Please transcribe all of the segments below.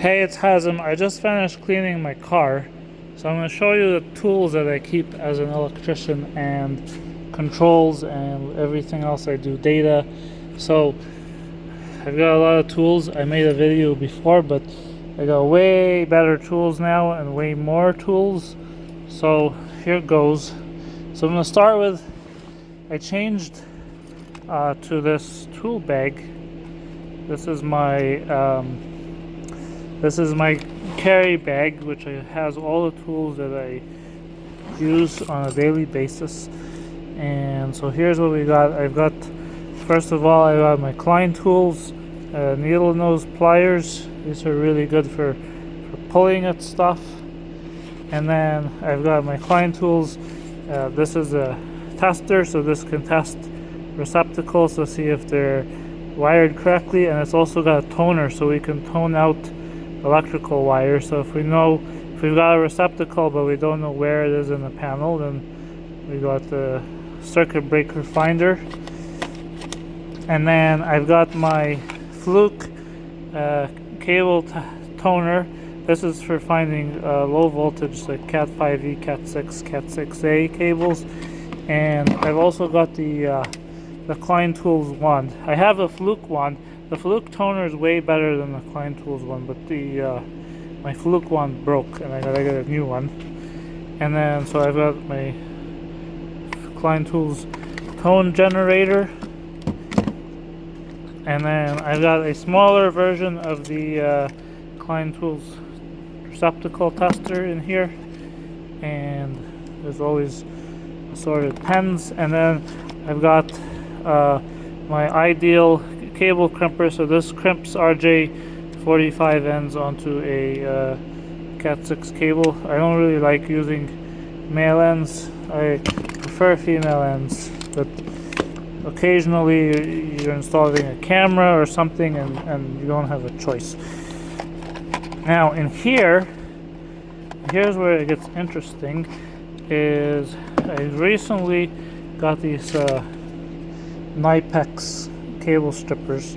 Hey, it's Hazem. I just finished cleaning my car, so I'm going to show you the tools that I keep as an electrician and controls and everything else I do, data. So I've got a lot of tools. I made a video before, but I got way better tools now and way more tools. So here it goes. So I'm going to start with, I changed to this tool bag. This is my carry bag, which has all the tools that I use on a daily basis. And so here's what we got. First of all, I got my Klein tools, needle nose pliers. These are really good for pulling at stuff. And then I've got my Klein tools. This is a tester, so this can test receptacles to see if they're wired correctly, and it's also got a toner, so we can tone out electrical wire. So if we've got a receptacle but we don't know where it is in the panel, then we got the circuit breaker finder. And then I've got my Fluke cable toner. This is for finding low voltage like Cat 5e, Cat 6, Cat 6a cables. And I've also got the Klein Tools wand. I have a Fluke wand. The Fluke toner is way better than the Klein Tools one, but my Fluke wand broke and I gotta get a new one. And then so I've got my Klein Tools tone generator, and then I've got a smaller version of the Klein Tools receptacle tester in here, and there's always assorted pens. And then I've got my Ideal cable crimper. So this crimps RJ45 ends onto a Cat 6 cable. I don't really like using male ends. I prefer female ends, but occasionally you're installing a camera or something and you don't have a choice. Now in here's where it gets interesting, is I recently got these Nipex cable strippers.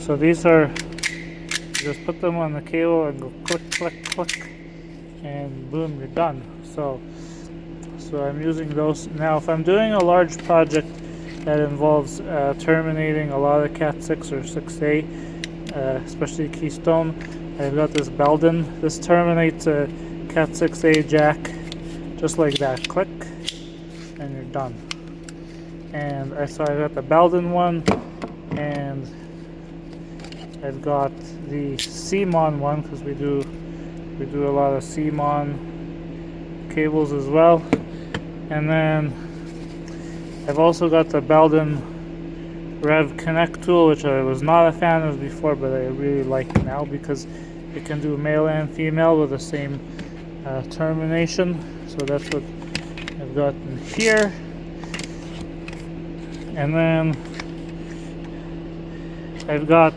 So these are, you just put them on the cable and go click, click, click, and boom, you're done. So I'm using those. Now if I'm doing a large project that involves terminating a lot of Cat 6 or 6A, especially Keystone, I've got this Belden. This terminates a Cat 6A jack just like that. Click, and you're done. And I've got the Belden one, and I've got the CMON one, because we do a lot of CMON cables as well. And then I've also got the Belden Rev Connect tool, which I was not a fan of before, but I really like now because it can do male and female with the same termination. So that's what I've got in here. And then I've got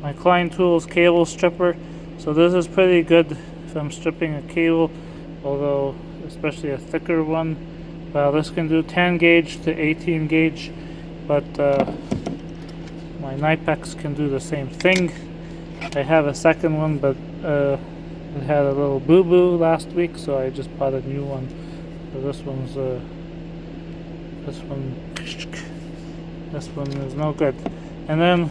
my Klein Tools cable stripper. So this is pretty good if I'm stripping a cable, although especially a thicker one. Well, this can do 10 gauge to 18 gauge, but my Nipex can do the same thing. I have a second one, but it had a little boo-boo last week, so I just bought a new one. So this one is no good. And then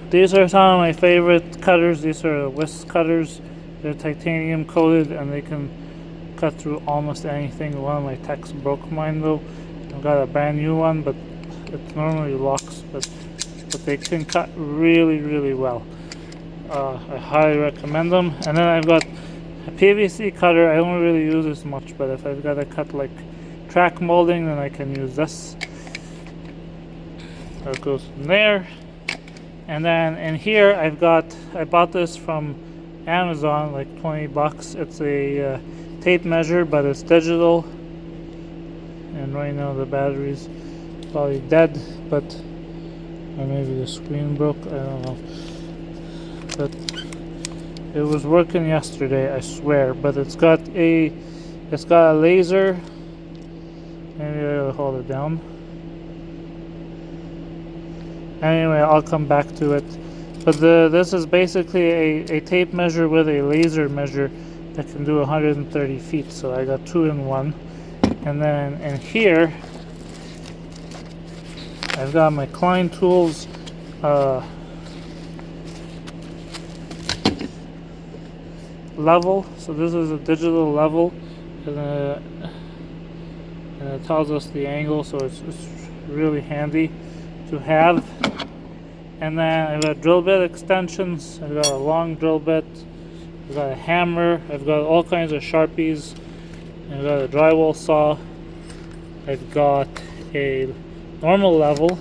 these are some of my favorite cutters. These are whisk cutters. They're titanium coated and they can cut through almost anything. One of my techs broke mine though. I've got a brand new one, but it normally locks, but they can cut really, really well. I highly recommend them. And then I've got a PVC cutter. I don't really use this much, but if I've got to cut like track molding, then I can use this. So it goes from there. And then in here I bought this from Amazon, like 20 bucks. It's a tape measure, but it's digital. And right now the battery's probably dead, but or maybe the screen broke, I don't know. But it was working yesterday, I swear. But it's got a laser. Maybe I'll hold it down. Anyway, I'll come back to it. But this is basically a tape measure with a laser measure that can do 130 feet. So I got two in one. And then in here, I've got my Klein Tools level. So this is a digital level, and it tells us the angle, so it's really handy to have. And then I've got drill bit extensions. I've got a long drill bit. I've got a hammer. I've got all kinds of Sharpies. I've got a drywall saw. I've got a normal level.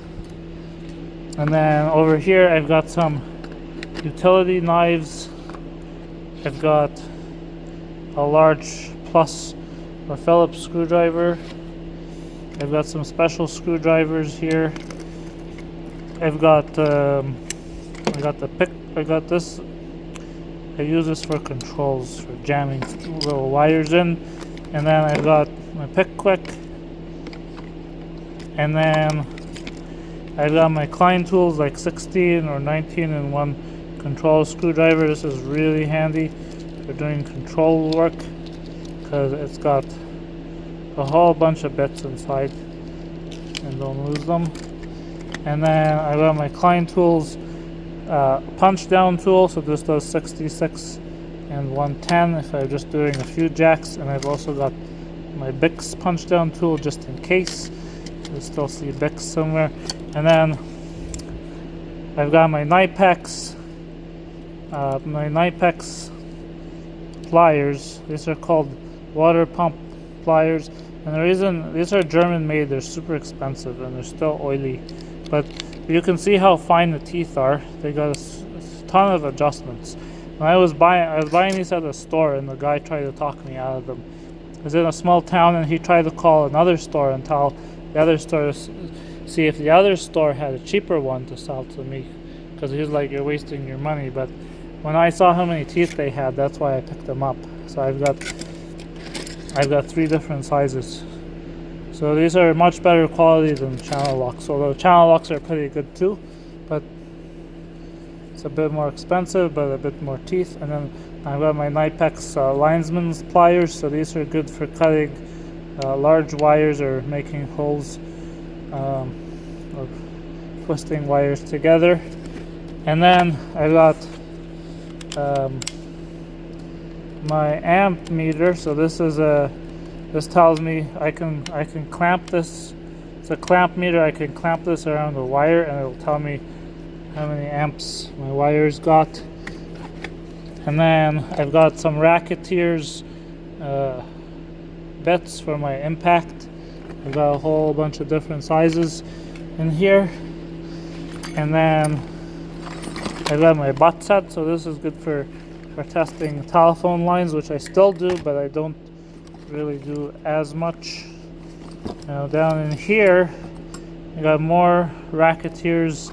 And then over here I've got some utility knives. I've got a large plus or Phillips screwdriver. I've got some special screwdrivers here. I've got I got the pick. I got this. I use this for controls, for jamming little wires in. And then I've got my pick quick. And then I've got my Klein Tools, like 16 or 19 in one control screwdriver. This is really handy for doing control work because it's got a whole bunch of bits inside, and don't lose them. And then I got my Klein Tools punch down tool, so this does 66 and 110 if I'm just doing a few jacks. And I've also got my Bix punch down tool just in case. You still see Bix somewhere. And then I've got my Nipex pliers. These are called water pump pliers, and the reason these are German made, they're super expensive and they're still oily, but you can see how fine the teeth are. They got a ton of adjustments. When I was buying these at the store, and the guy tried to talk me out of them. I was in a small town, and he tried to call another store and tell the other store, see if the other store had a cheaper one to sell to me, because he's like, you're wasting your money. But when I saw how many teeth they had, that's why I picked them up. So I've got 3 different sizes. So these are much better quality than channel locks, although channel locks are pretty good too, but it's a bit more expensive, but a bit more teeth. And then I've got my Nipex linesman's pliers, so these are good for cutting large wires or making holes, or twisting wires together. And then I got my amp meter. So this tells me I can clamp this. It's a clamp meter. I can clamp this around the wire, and it'll tell me how many amps my wires got. And then I've got some Racketeers bits for my impact. I've got a whole bunch of different sizes in here. And then I've got my butt set, so this is good for testing telephone lines, which I still do, but I don't really do as much. Now down in here, I got more Racketeers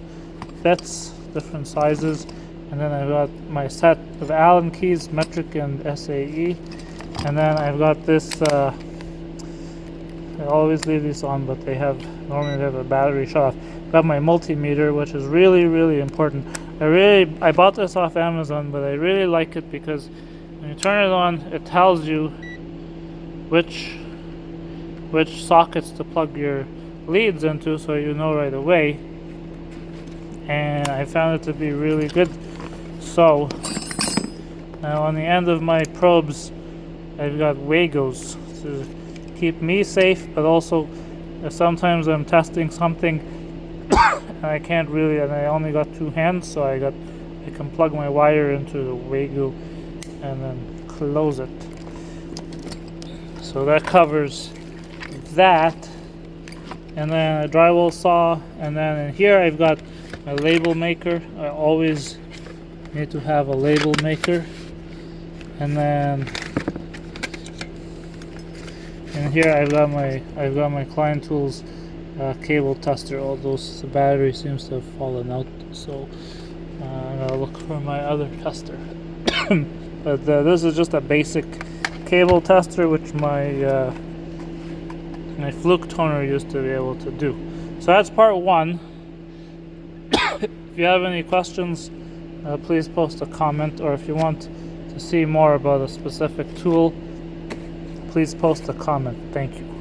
bits, different sizes. And then I've got my set of Allen keys, metric and SAE. And then I've got this, I always leave these on, but normally they have a battery shut off. Got my multimeter, which is really, really important. I bought this off Amazon, but I really like it because when you turn it on, it tells you which sockets to plug your leads into, so you know right away. And I found it to be really good. So now on the end of my probes, I've got Wagos to keep me safe, but also sometimes I'm testing something and I can't really, and I only got 2 hands, so I can plug my wire into the Wago and then close it. So that covers that. And then a drywall saw, and then in here I've got my label maker. I always need to have a label maker. And then in here I've got my Klein Tools cable tester, although the battery seems to have fallen out, so I'm gonna look for my other tester. But this is just a basic cable tester, which my fluke toner used to be able to do. So that's part 1. If you have any questions, please post a comment, or if you want to see more about a specific tool, please post a comment. Thank you.